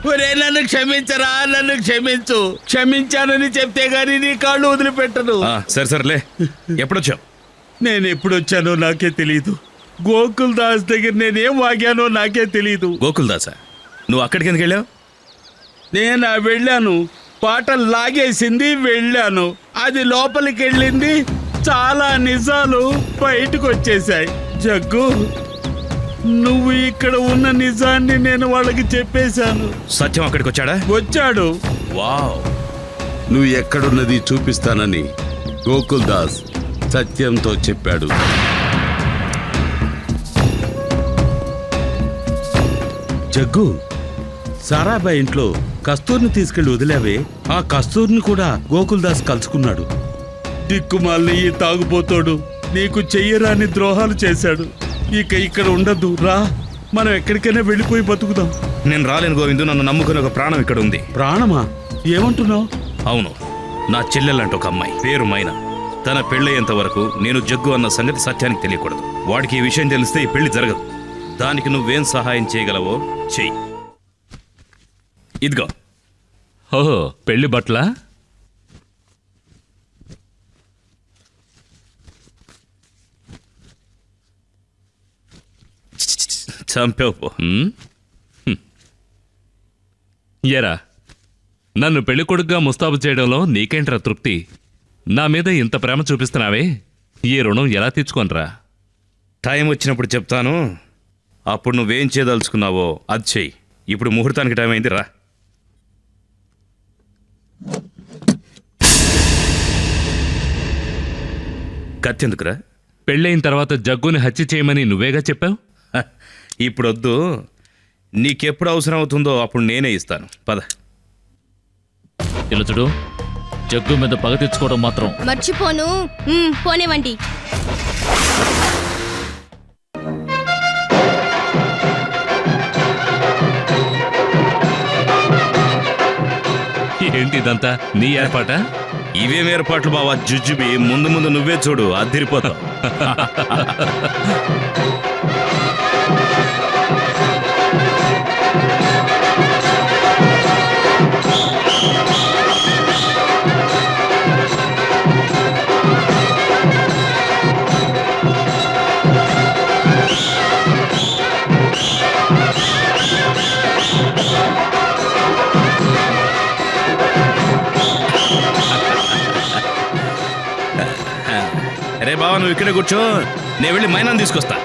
ఒరే నన్ను క్షమించరా, నన్ను క్షమించు. క్షమించానని చెప్తే గానీ నీ కాళ్ళు వదిలిపెట్టను. సరే సరేలే, ఎప్పుడొచ్చావు? నేను ఎప్పుడొచ్చానో నాకే తెలీదు. గోకుల్ దాస్ దగ్గర నేనేం వాగానో నాకే తెలీదు. గోకుల్ దాసా? నువ్వు అక్కడికి ఎందుకు వెళ్ళావు? నేను వెళ్ళాను, పాట లాగేసింది, వెళ్ళాను. అది లోపలికి వెళ్ళింది, చాలా నిజాలు బయటకు వచ్చేసాయి. జగ్గు, నువ్వు ఇక్కడ ఉన్న నిజాన్ని నేను వాళ్ళకి చెప్పేశాను. సత్యం అక్కడికి వచ్చాడా? వచ్చాడు. వావ్. నువ్వు ఎక్కడున్నది చూపిస్తానని గోకుల్ దాస్ సత్యంతో చెప్పాడు. జగ్గు, సారాబాయ్ ఇంట్లో కస్తూర్ని తీసుకెళ్లి వదిలేవే, ఆ కస్తూర్ని కూడా గోకుల్ దాస్ కలుసుకున్నాడు. దిక్కుమాలిన ఈ తాగుపోతాడు నీకు చెయ్యరాని ద్రోహాలు చేశాడు. ఇక ఇక్కడ ఉండద్దు, రా, మనం ఎక్కడికైనా వెళ్ళిపోయి బతుకుదాం. నేను రాలేను గోవిందు, నన్ను నమ్ముకుని ఒక ప్రాణం ఇక్కడ ఉంది. ప్రాణమా? ఏమంటున్నావు? అవును, నా చెల్లెలంటే ఒక అమ్మాయి, పేరు మైనా. తన పెళ్ళయ్యేంత వరకు నేను జగ్గు అన్న సంగతి సత్యానికి తెలియకూడదు. వాడికి ఈ విషయం తెలిస్తే ఈ పెళ్లి జరగదు. దానికి నువ్వేం సహాయం చేయగలవో చెయ్యి. ఇదిగో. ఓహో, పెళ్లి బట్లా? చంపేవు. ఏరా, నన్ను పెళ్లి కొడుకుగా ముస్తాబు చేయడంలో నీకేంట్రా తృప్తి? నా మీద ఇంత ప్రేమ చూపిస్తున్నావే, ఈ రుణం ఎలా తీర్చుకోనరా? టైం వచ్చినప్పుడు చెప్తాను. అప్పుడు నువ్వేం చేయదలుచుకున్నావో అది చెయ్యి. ఇప్పుడు ముహూర్తానికి టైం అయింది, రా. కత్తెందుకురా? పెళ్ళైన తర్వాత జగ్గుని హత్య చేయమని నువ్వేగా చెప్పావు. ఇప్పుడొద్దు, నీకెప్పుడు అవసరం అవుతుందో అప్పుడు నేనే ఇస్తాను. పద. ఇలా చూడు, జగ్గు మీద పగ తెచ్చుకోవడం మాత్రం మర్చిపోను. పోనివ్వండి. ఏంటి ఇదంతా నీ ఏర్పాట? ఇవేం ఏర్పాట్లు బావా జుజ్జుబి. ముందు ముందు నువ్వే చూడు, అదిరిపోతావు. అరే బావా, నువ్వు ఇక్కడే కూర్చో, నేను వెళ్ళి మైనాన్ని తీసుకొస్తా.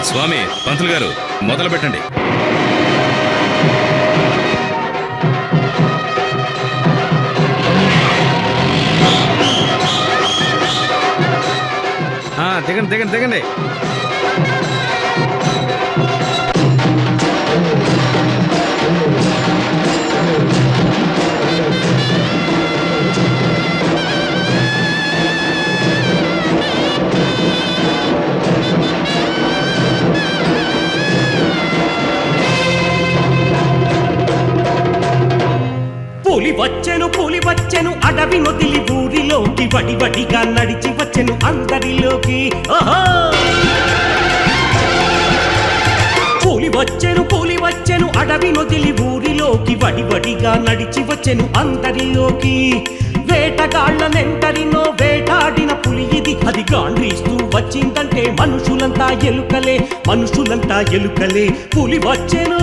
స్వామి, పంతులు గారు, మొదలు పెట్టండి. దిగండి దిగండి దిగండి. పులి వచ్చెను అడవి నొదిలి ఊరిలోకి, వడివడిగా నడిచి వచ్చెను అందరిలోకి. పులి వచ్చెను అడవి నొదిలి ఊరిలోకి, వడివడిగా నడిచి వచ్చెను అందరిలోకి. వేటగాళ్ళనెంటరినో వేటాడిన పులి ఇది, అది గాండ్రిస్తూ వచ్చిందంటే మనుషులంతా ఎలుకలే, మనుషులంతా ఎలుకలే. పులి వచ్చెను.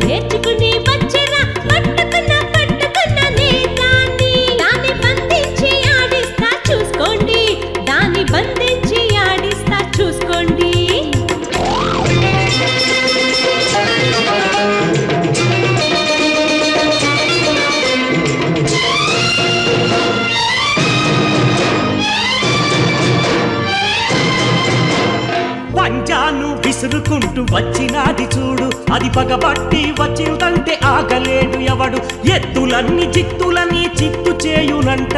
నేర్చుకుని వచ్చెరా విసురుకుంటూ వచ్చినాది చూడు, అది పగబట్టి వచ్చిందంటే ఆగలేడు ఎవడు. ఎత్తులన్నీ జిత్తులని చిత్తు చేయునంట,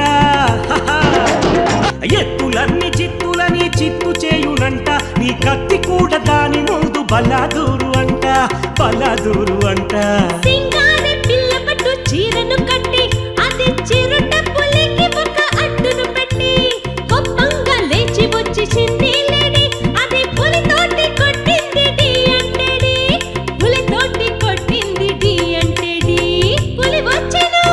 ఎత్తులన్నీ చిత్తులని చిత్తు చేయునంట. నీ కత్తి కూడా దాని ముందు బలాదూరు అంట, బలాదూరు అంట. సింగారి పిల్ల పట్టు చీరను కట్టి అది చిరుట పులికి ఒక అడ్డును పెట్టి కోపంగా లేచి వచ్చి చింది లేడి అది పులితోటి కొట్టింది డి అంటేడి, పులితోటి కొట్టింది డి అంటేడి. పులి వచ్చెను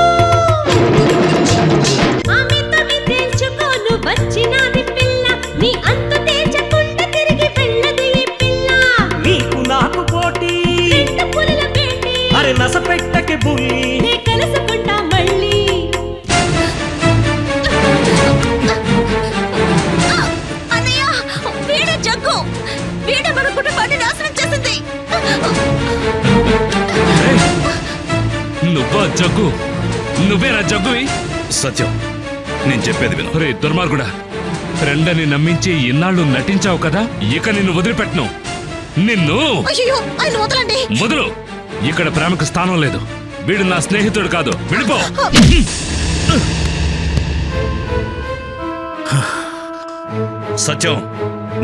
ఆమెతో తేల్చుకోను వచ్చినాది పిల్ల, నీ అంతు తేల్చకుండా తిరిగి వెళ్ళదు ఈ పిల్ల. నీకు నాకు పోటీ, రెండు పులుల పేటి అరే నస పెట్టకే బుల్లి. నే కలుసుకుంటా మళ్ళీ. అన్నయ్య వీడే జగ్గు, వీడే మన కుటుంబాన్ని నాశనం చేసింది. నువ్వా జగ్గు? నువ్వేనా జగ్గువి? సత్యం, నేను చెప్పేది విను. రే దుర్మార్గుడా, ఫ్రెండని నమ్మించి ఇన్నాళ్ళు నటించావు కదా, ఇక నిన్ను వదిలిపెట్టను. నిన్ను అయ్యో ఆయన వదలండి. వదులు. ఇక్కడ ప్రేమకు స్థానం లేదు. వీడు నా స్నేహితుడు కాదు, విడిపో. సత్యం,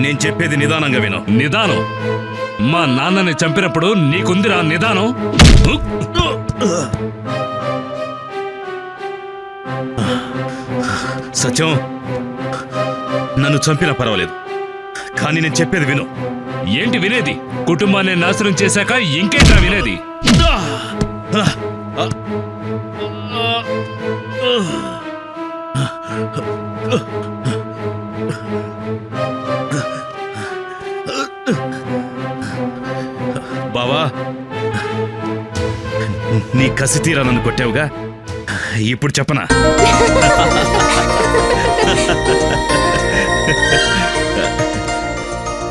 నేను చెప్పేది నిదానంగా విను. నిదానం? మా నాన్నని చంపినప్పుడు నీకుందిరా నిదానం? సత్యం, నన్ను చంపినా పర్వాలేదు, కానీ నేను చెప్పేది విను. ఏంటి వినేది? కుటుంబాన్ని నాశనం చేశాక ఇంకేంట్రా వినేది? బావా, నీ కసి తీరా నన్ను కొట్టావుగా, ఇప్పుడు చెప్పనా?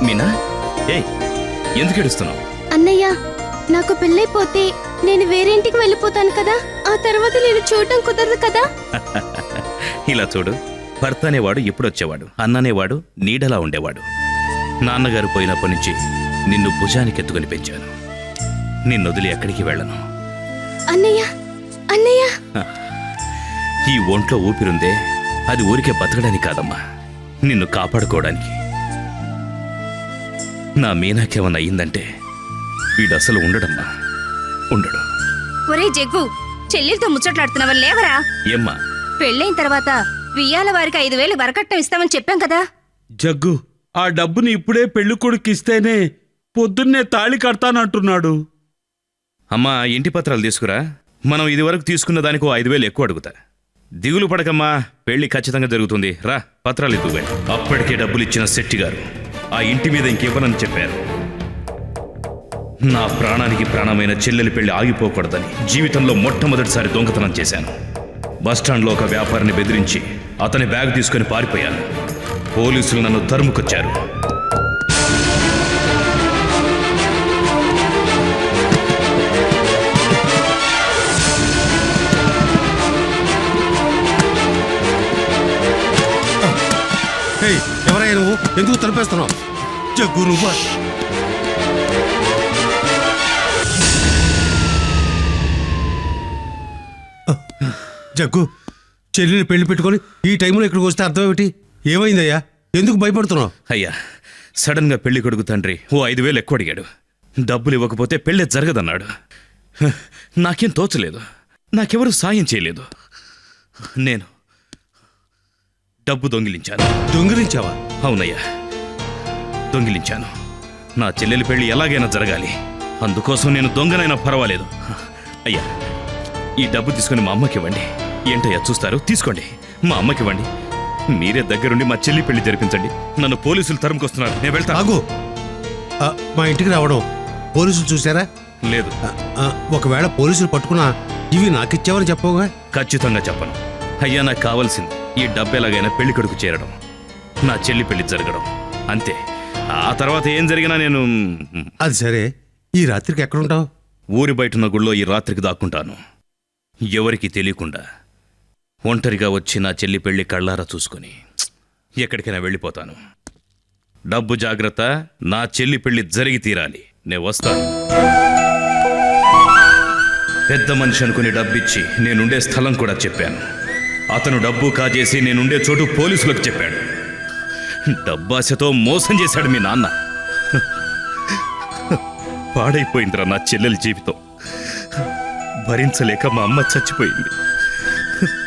మీనా, ఏయ్, ఎందుకు ఏడుస్తున్నావు? అన్నయ్య నాకు పెళ్ళైపోతే నేను వేరే ఇంటికి వెళ్ళిపోతాను కదా, ఆ తర్వాత నేను చూడటం కుదరదు కదా. ఇలా చూడు, భర్త అనేవాడు ఎప్పుడొచ్చేవాడు, అన్ననేవాడు నీడలా ఉండేవాడు. నాన్నగారు పోయినప్పటి నుంచి నిన్ను భుజానికెత్తుకుని పెంచాను. నిన్నొదిలి ఎక్కడికి వెళ్ళను. అన్నయ్య అన్నయ్య ఈ ఒంట్లో ఊపిరుందే, అది ఊరికే బతకడానికి కాదమ్మా, నిన్ను కాపాడుకోవడానికి. నా మీనాకేమన్నా అయ్యిందంటే వీడు అసలు ఉండడమ్మా, ఉండడు. ఒరే జగ్గు, చెల్లెలతో ముచ్చట్లాడుతున్నావా? లేవరా. ఏమ్మా? పెళ్ళైన తర్వాత వియ్యాల వారికి 5,000 వరకట్నం ఇస్తామని చెప్పాం కదా. జగ్గు, ఆ డబ్బుని ఇప్పుడే పెళ్లి కొడుకు ఇస్తేనే పొద్దున్నే తాళి కడతానంటున్నాడు. అమ్మా, ఇంటి పత్రాలు తీసుకురా. మనం ఇదివరకు తీసుకున్న దానికి 5,000 ఎక్కువ అడుగుతా. దిగులు పడకమ్మా, పెళ్లి ఖచ్చితంగా జరుగుతుంది. రా, పత్రాలు ఇద్దువే. అప్పటికే డబ్బులు ఇచ్చిన శెట్టి గారు ఆ ఇంటి మీద ఇంకివ్వనని చెప్పారు. నా ప్రాణానికి ప్రాణమైన చెల్లెలి పెళ్లి ఆగిపోకూడదని జీవితంలో మొట్టమొదటిసారి దొంగతనం చేశాను. బస్టాండ్లో ఒక వ్యాపారిని బెదిరించి అతని బ్యాగ్ తీసుకుని పారిపోయాను. పోలీసులు నన్ను తరుముకొచ్చారు. ఎవరయ్యా నువ్వు? ఎందుకు తలపేస్తున్నావు? జగ్గు నువ్వా? జగ్గు, చెల్లిని పెళ్లి పెట్టుకొని ఈ టైంలో ఇక్కడికి వస్తే అర్థం ఏమిటి? ఏమైందయ్యా? ఎందుకు భయపడుతున్నావు? అయ్యా, సడన్గా పెళ్లి కొడుకు తండ్రి 5,000 ఎక్కువ అడిగాడు. డబ్బులు ఇవ్వకపోతే పెళ్ళే జరగదన్నాడు. నాకేం తోచలేదు, నాకెవరు సాయం చేయలేదు. నేను డబ్బు దొంగిలించాను. దొంగిలించావా? అవునయ్యా, దొంగిలించాను. నా చెల్లెలి పెళ్లి ఎలాగైనా జరగాలి, అందుకోసం నేను దొంగనైనా పర్వాలేదు. అయ్యా, ఈ డబ్బు తీసుకుని మా అమ్మకి ఇవ్వండి. ఏంటయ్యా చూస్తారు? తీసుకోండి, మా అమ్మకి ఇవ్వండి. మీరే దగ్గరుండి మా చెల్లి పెళ్లి జరిపించండి. నన్ను పోలీసులు తరుముకొస్తున్నారు, నేను వెళ్తాను. ఆగు. మా ఇంటికి రావడం పోలీసులు చూసారా? లేదు. ఒకవేళ పోలీసులు పట్టుకున్నా ఇవి నాకిచ్చావని చెప్పవుగా? ఖచ్చితంగా చెప్పను. అయ్యా, నాకు కావాల్సింది ఈ డబ్బు ఎలాగైనా పెళ్లి కొడుకు చేరడం, నా చెల్లి పెళ్లి జరగడం, అంతే. ఆ తర్వాత ఏం జరిగినా నేను... అది సరే, ఈ రాత్రికి ఎక్కడుంటావు? ఊరి బయటున్న గుళ్ళో ఈ రాత్రికి దాక్కుంటాను. ఎవరికి తెలియకుండా ఒంటరిగా వచ్చి నా చెల్లి పెళ్లి కళ్ళారా చూసుకొని ఎక్కడికైనా వెళ్ళిపోతాను. డబ్బు జాగ్రత్త, నా చెల్లి పెళ్లి జరిగి తీరాలి. నేను వస్తాను. పెద్ద మనిషి అనుకుని డబ్బిచ్చి నేనుండే స్థలం కూడా చెప్పాను. అతను డబ్బు కాజేసి నేనుండే చోటు పోలీసులకు చెప్పాడు. డబ్బాశతో మోసం చేశాడు మీ నాన్న. పాడైపోయిందిరా నా చెల్లెలి జీవితం. భరించలేక మా అమ్మ చచ్చిపోయింది.